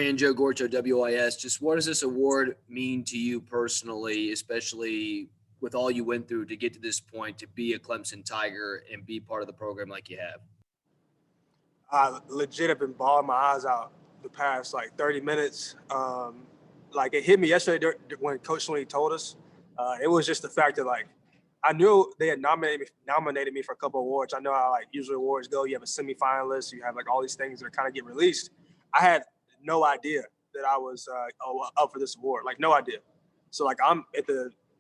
Darian Joe Gorcho, WIS. Just what does this award mean to you personally, especially with all you went through to get to this point, to be a Clemson Tiger and be part of the program like you have? I legit have been bawling my eyes out the past 30 minutes. It hit me yesterday when Coach Sweeney told us. It was just the fact that I knew they had nominated me for a couple of awards. I know how usually awards go. You have a semifinalist, you have all these things that kind of get released. I had no idea that I was up for this award. No idea. So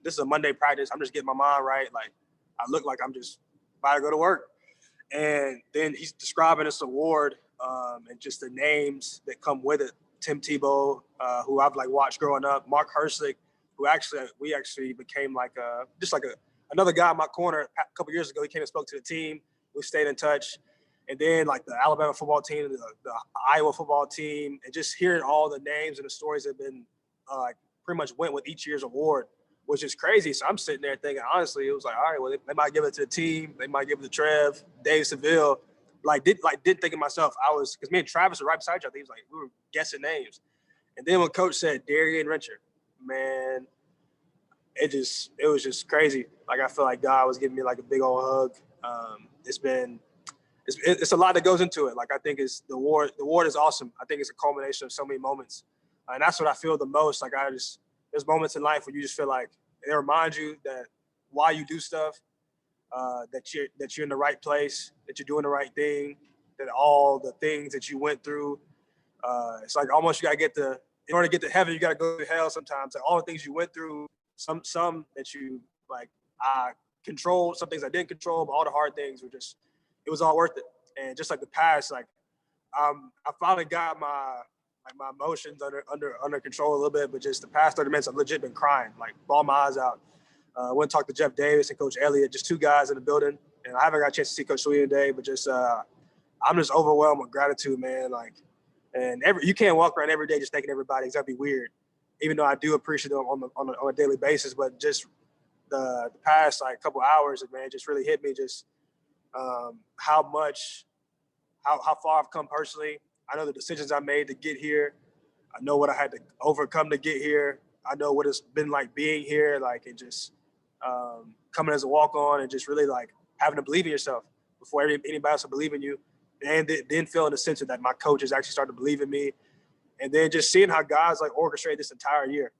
this is a Monday practice. I'm just getting my mind right. I look like I'm just about to go to work. And then he's describing this award and just the names that come with it. Tim Tebow, who I've watched growing up. Mark Hersig, who we actually became another guy in my corner a couple years ago. He came and spoke to the team. We stayed in touch. And then the Alabama football team, the Iowa football team, and just hearing all the names and the stories that have been pretty much went with each year's award was just crazy. So I'm sitting there thinking, honestly, it was all right, well, they might give it to the team. They might give it to Trev, Dave Seville. Didn't think of myself. Because me and Travis were right beside each other. He was we were guessing names. And then when Coach said Darien Rencher, man, it was just crazy. I feel like God was giving me a big old hug. It's a lot that goes into it. I think it's the award is awesome. I think it's a culmination of so many moments. And that's what I feel the most. There's moments in life where you just feel like it reminds you that why you do stuff, that you're in the right place, that you're doing the right thing, that all the things that you went through, it's almost you got to in order to get to heaven, you got to go to hell sometimes. All the things you went through, some that you I controlled, some things I didn't control, but all the hard things it was all worth it. And just the past, I finally got my emotions under control a little bit, but just the past 30 minutes, I've legit been crying, bawling my eyes out. I went and talked to Jeff Davis and Coach Elliott, just two guys in the building. And I haven't got a chance to see Coach Sweeney today, but just I'm just overwhelmed with gratitude, man. And you can't walk around every day just thanking everybody. It's gotta be weird, even though I do appreciate them on a daily basis. But just the past couple hours, man, just really hit me. Just how far I've come personally. I know the decisions I made to get here. I know what I had to overcome to get here. I know what it's been like being here, and just coming as a walk-on and just really having to believe in yourself before anybody else will believe in you. And then feeling the sense that my coaches actually started to believe in me. And then just seeing how guys orchestrate this entire year.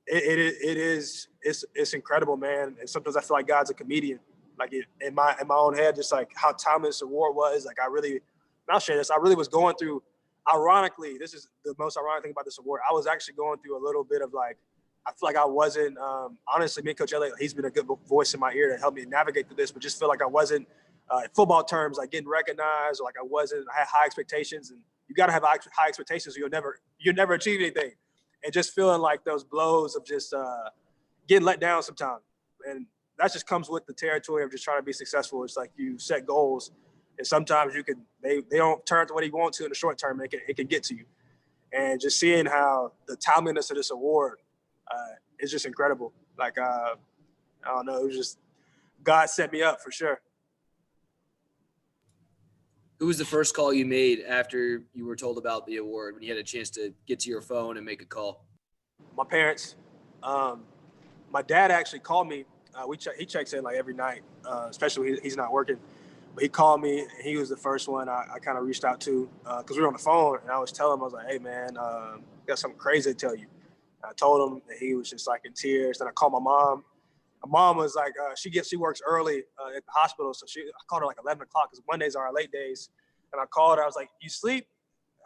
It's incredible, man. And sometimes I feel like God's a comedian. In my own head, just how timeless the award was. I'll share this. I really was going through, ironically, this is the most ironic thing about this award. I was actually going through a little bit of I feel like I wasn't, honestly, me and Coach Elliott, he's been a good voice in my ear to help me navigate through this, but just feel like I wasn't, in football terms, getting recognized, or I had high expectations, and you got to have high expectations or you'll never achieve anything. And just feeling those blows of just getting let down sometimes. And that just comes with the territory of just trying to be successful. It's you set goals, and sometimes they don't turn to what you want to in the short term. It can get to you. And just seeing how the timeliness of this award is just incredible. I don't know, it was just God set me up for sure. Who was the first call you made after you were told about the award, when you had a chance to get to your phone and make a call? My parents. My dad actually called me. He checks in every night, especially when he's not working. But he called me, and he was the first one I kind of reached out to because we were on the phone, and I was telling him, I was like, hey, man, I got something crazy to tell you. And I told him, and he was just in tears. Then I called my mom. My mom was she works early at the hospital, so I called her 11 o'clock because Mondays are our late days. And I called her. I was like, you sleep?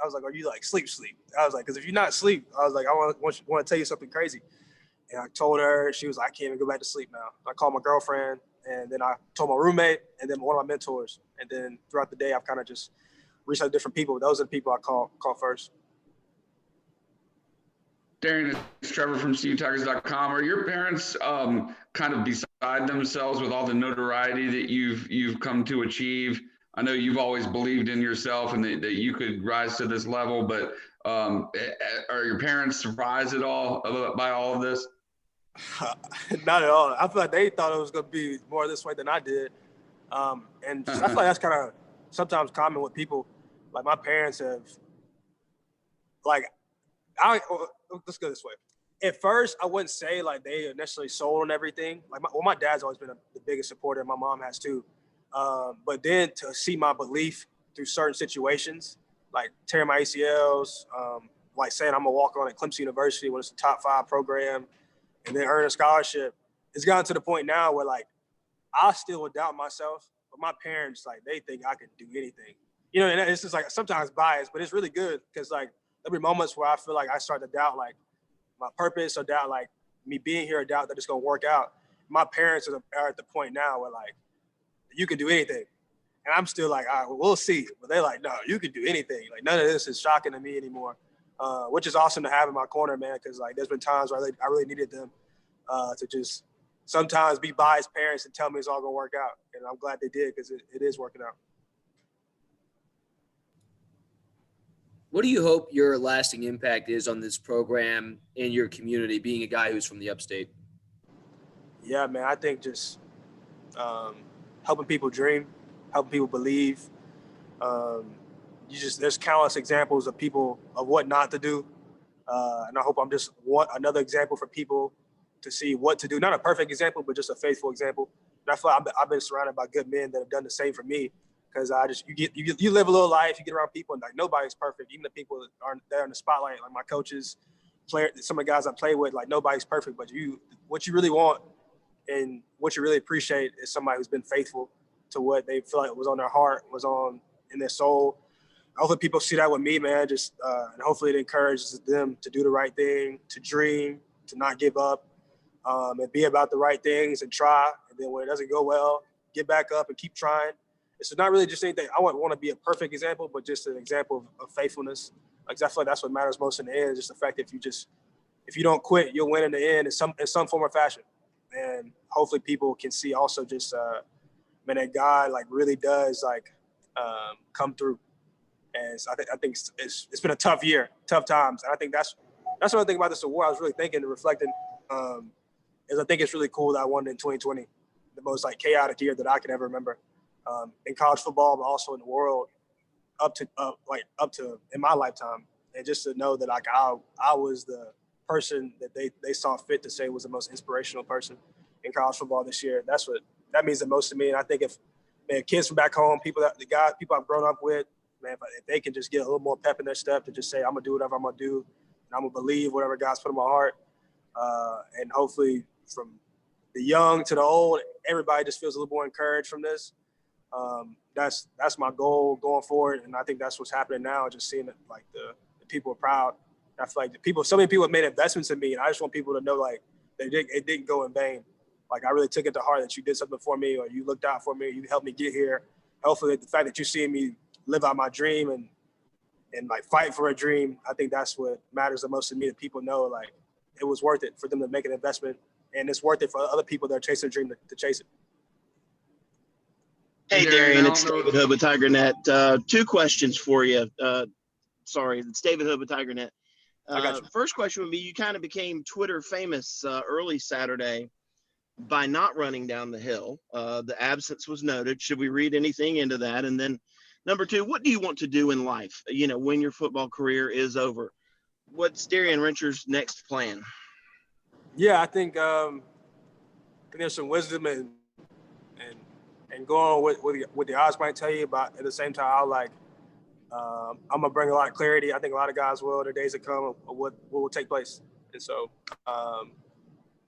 I was like, are you sleep? I was like, because if you're not asleep, I was like, I want to tell you something crazy. And I told her, she was like, I can't even go back to sleep now. I called my girlfriend, and then I told my roommate, and then one of my mentors. And then throughout the day, I've kind of just reached out to different people. Those are the people I call first. Darian, it's Trevor from CUTigers.com. Are your parents kind of beside themselves with all the notoriety that you've come to achieve? I know you've always believed in yourself and that you could rise to this level, but are your parents surprised at all by all of this? Not at all. I feel like they thought it was going to be more this way than I did. And just, I feel like that's kind of sometimes common with people. My parents have like, let's go this way. At first, I wouldn't say like they necessarily sold on everything. Like, my dad's always been the biggest supporter, and my mom has too. But then to see my belief through certain situations, like tearing my ACLs, like saying I'm gonna walk on at Clemson University when it's a top 5 program, and then earn a scholarship, it's gotten to the point now where like I still would doubt myself, but my parents, like, they think I can do anything. You know, and it's just like sometimes biased, but it's really good because like there'll be moments where I feel like I start to doubt like my purpose, or doubt like me being here, or doubt that it's gonna work out. My parents are at the point now where like you can do anything. And I'm still like, all right, well, we'll see. But they're like, no, you can do anything. Like, none of this is shocking to me anymore, which is awesome to have in my corner, man, because like there's been times where I really needed them to just sometimes be biased parents and tell me it's all gonna work out. And I'm glad they did, because it is working out. What do you hope your lasting impact is on this program and your community, being a guy who's from the upstate? Yeah, man, I think just helping people dream, helping people believe. There's countless examples of people of what not to do. And I hope I'm just another example for people to see what to do. Not a perfect example, but just a faithful example. And I feel like I've been surrounded by good men that have done the same for me. Because you live a little life, you get around people, and like nobody's perfect. Even the people that aren't there in the spotlight, like my coaches, some of the guys I play with, like nobody's perfect. But what you really want and what you really appreciate is somebody who's been faithful to what they feel like was on their heart, was on in their soul. Hopefully people see that with me, man. And hopefully it encourages them to do the right thing, to dream, to not give up, and be about the right things and try. And then when it doesn't go well, get back up and keep trying. It's not really just anything. I wouldn't want to be a perfect example, but just an example of faithfulness. Like, I feel like that's what matters most in the end. Just the fact that if you don't quit, you'll win in the end in some form or fashion. And hopefully people can see also just, man, that God like really does like come through. And so I think it's been a tough year, tough times. And I think that's another thing about this award. I was really thinking and reflecting is I think it's really cool that I won in 2020, the most like chaotic year that I can ever remember. In college football, but also in the world, up to in my lifetime, and just to know that like I was the person that they saw fit to say was the most inspirational person in college football this year. That means the most to me. And I think if kids from back home, people I've grown up with, man, if they can just get a little more pep in their step to just say I'm gonna do whatever I'm gonna do, and I'm gonna believe whatever God's put in my heart, and hopefully from the young to the old, everybody just feels a little more encouraged from this. That's my goal going forward, and I think that's what's happening now. Just seeing that like the people are proud. I feel like so many people have made investments in me, and I just want people to know like it didn't go in vain. Like, I really took it to heart that you did something for me, or you looked out for me, you helped me get here. Hopefully, the fact that you see me live out my dream and like fight for a dream, I think that's what matters the most to me. That people know like it was worth it for them to make an investment, and it's worth it for other people that are chasing a dream to chase it. Hey, Darien, it's David Hood with TigerNet. 2 questions for you. It's David Hood with TigerNet. I got you. First question would be, you kind of became Twitter famous early Saturday by not running down the hill. The absence was noted. Should we read anything into that? And then number 2, what do you want to do in life, when your football career is over? What's Darien Rencher's next plan? Yeah, I think there's some wisdom and going what the odds might tell you, but at the same time, I'm gonna bring a lot of clarity. I think a lot of guys will. The days that come of what will take place, and so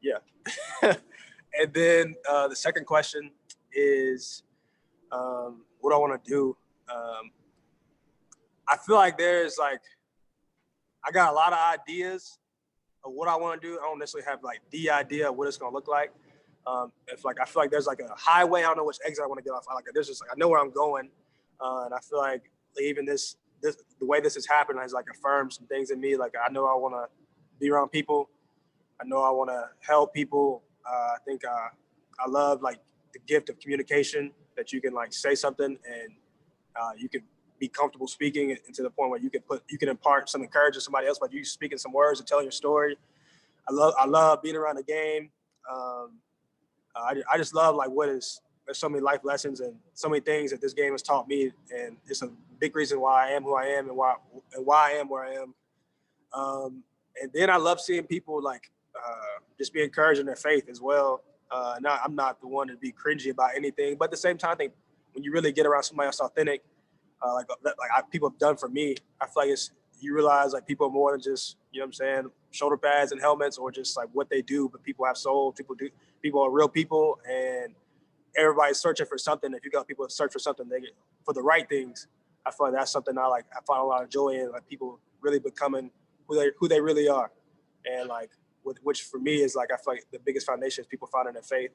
yeah. And then the second question is, what I want to do. I feel like I got a lot of ideas of what I want to do. I don't necessarily have like the idea of what it's gonna look like. I feel like there's like a highway. I don't know which exit I want to get off. I know where I'm going, and I feel like even this the way this has happened has like affirmed some things in me. Like, I know I want to be around people. I know I want to help people. I think I love like the gift of communication, that you can like say something and you can be comfortable speaking, and to the point where you can impart some encouragement to somebody else by you speaking some words and telling your story. I love being around the game. I just love like there's so many life lessons and so many things that this game has taught me, and it's a big reason why I am who I am and why I am where I am. And then I love seeing people like just be encouraged in their faith as well. I'm not the one to be cringy about anything, but at the same time, I think when you really get around somebody else authentic, people have done for me, I feel like you realize like people are more than just, you know what I'm saying, shoulder pads and helmets or just like what they do, but people have soul, people are real people, and everybody's searching for something. If you got people that search for something, they get for the right things. I feel like that's something I find a lot of joy in, like people really becoming who they really are. And like, which for me is like, I feel like the biggest foundation is people finding their faith.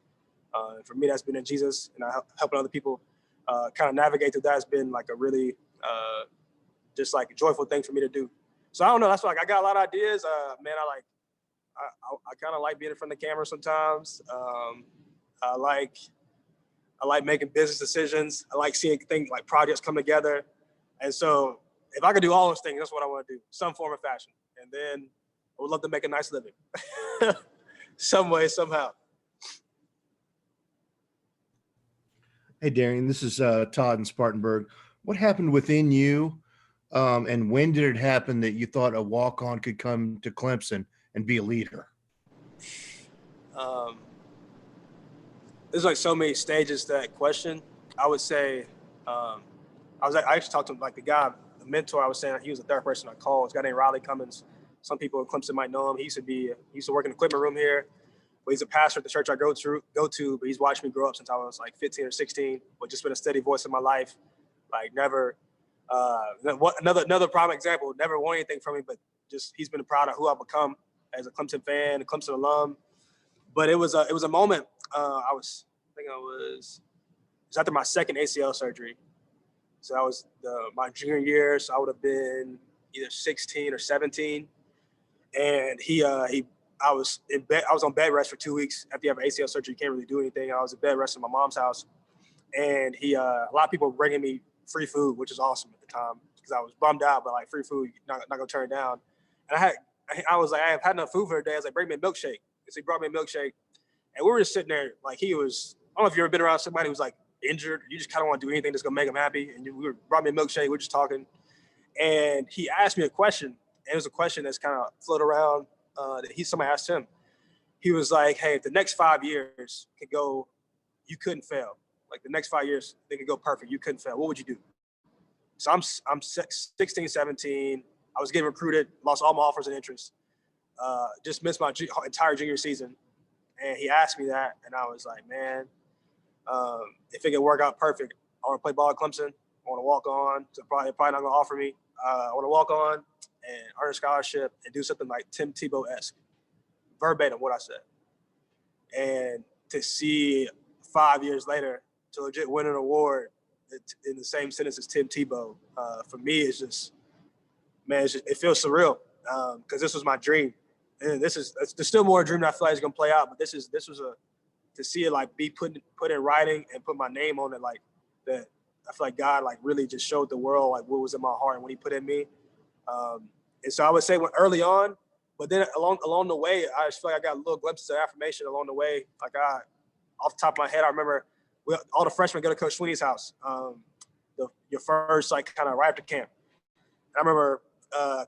For me, that's been in Jesus, and helping other people kind of navigate through that has been like a really just like a joyful thing for me to do. So I don't know. That's why like, I got a lot of ideas. Man, I kind of like being in front of the camera sometimes. I like making business decisions. I like seeing things like projects come together. And so if I could do all those things, that's what I want to do, some form of fashion. And then I would love to make a nice living some way, somehow. Hey, Darien, this is Todd in Spartanburg. What happened within you, and when did it happen that you thought a walk-on could come to Clemson and be a leader? There's like so many stages to that question. I would say I actually talked to like the mentor. I was saying he was the third person I called. This guy named Riley Cummins. Some people in Clemson might know him. He used to work in the equipment room here. But he's a pastor at the church I go to, but he's watched me grow up since I was like 15 or 16, but just been a steady voice in my life. Like never, another prime example, never won anything from me, but just, he's been proud of who I've become as a Clemson fan, a Clemson alum. But it was a moment, it was after my second ACL surgery. So that was my junior year. So I would have been either 16 or 17. And I was in bed. I was on bed rest for 2 weeks after you have an ACL surgery. You can't really do anything. I was in bed rest in my mom's house, and a lot of people were bringing me free food, which is awesome at the time because I was bummed out. But like free food, not gonna turn it down. And I was like, I have had enough food for the day. I was like, bring me a milkshake. So he brought me a milkshake, and we were just sitting there. Like I don't know if you've ever been around somebody who's like injured. You just kind of want to do anything that's gonna make them happy. And brought me a milkshake. We were just talking, and he asked me a question. And it was a question that's kind of floated around. Somebody asked him. He was like, "Hey, if the next 5 years could go, you couldn't fail. Like the next 5 years, they could go perfect. You couldn't fail. What would you do?" So I'm 16, 17. I was getting recruited, lost all my offers and interest. Just missed my entire junior season. And he asked me that, and I was like, "Man, if it could work out perfect, I want to play ball at Clemson. I want to walk on. So probably not going to offer me. I want to walk on and earn a scholarship and do something like Tim Tebow-esque." Verbatim what I said. And to see 5 years later to legit win an award in the same sentence as Tim Tebow, for me, it's just, man, it feels surreal because this was my dream. And there's still more dream that I feel like is going to play out. But this was to see it like be put in writing and put my name on it, like that. I feel like God like really just showed the world like what was in my heart and what he put in me. And so I would say early on, but then along the way, I just feel like I got little glimpses of affirmation along the way. Like off the top of my head, I remember all the freshmen go to Coach Sweeney's house, your first like kind of right after camp. And I remember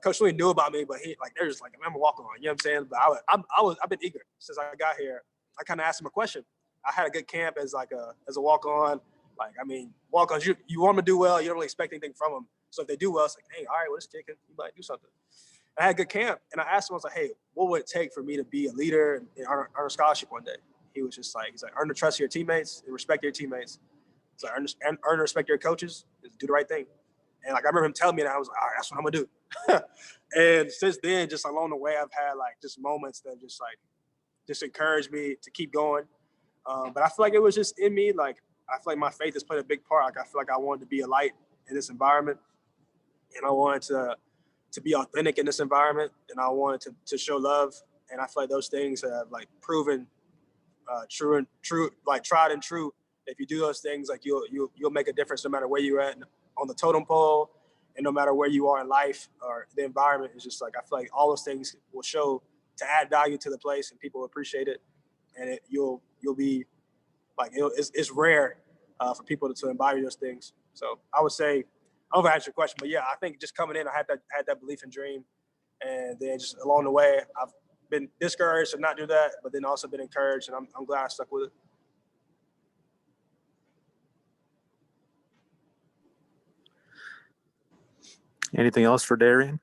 Coach Sweeney knew about me, but they're just like, I remember walking on, you know what I'm saying? But I've been eager since I got here. I kind of asked him a question. I had a good camp as a walk on. Like, I mean, walk-ons, you want them to do well. You don't really expect anything from them. So if they do well, it's like, hey, all right, well, this kid you might do something. And I had a good camp, and I asked him, I was like, hey, what would it take for me to be a leader and earn a scholarship one day? He was just like, earn the trust of your teammates and respect your teammates. It's like, earn the respect of your coaches, do the right thing. And like, I remember him telling me that. I was like, all right, that's what I'm gonna do. And since then, just along the way, I've had like just moments that just encouraged me to keep going. But I feel like it was just in me. Like, I feel like my faith has played a big part. Like, I feel like I wanted to be a light in this environment, and I wanted to be authentic in this environment, and I wanted to show love. And I feel like those things have like proven true, like tried and true. If you do those things, like you'll make a difference no matter where you're at on the totem pole, and no matter where you are in life or the environment. It's just like, I feel like all those things will show to add value to the place, and people appreciate it. And you'll be like, it's rare for people to embody those things. So I would say, I don't know if I answered your question, but yeah, I think just coming in, I had that belief and dream. And then just along the way, I've been discouraged to not do that, but then also been encouraged, and I'm glad I stuck with it. Anything else for Darien?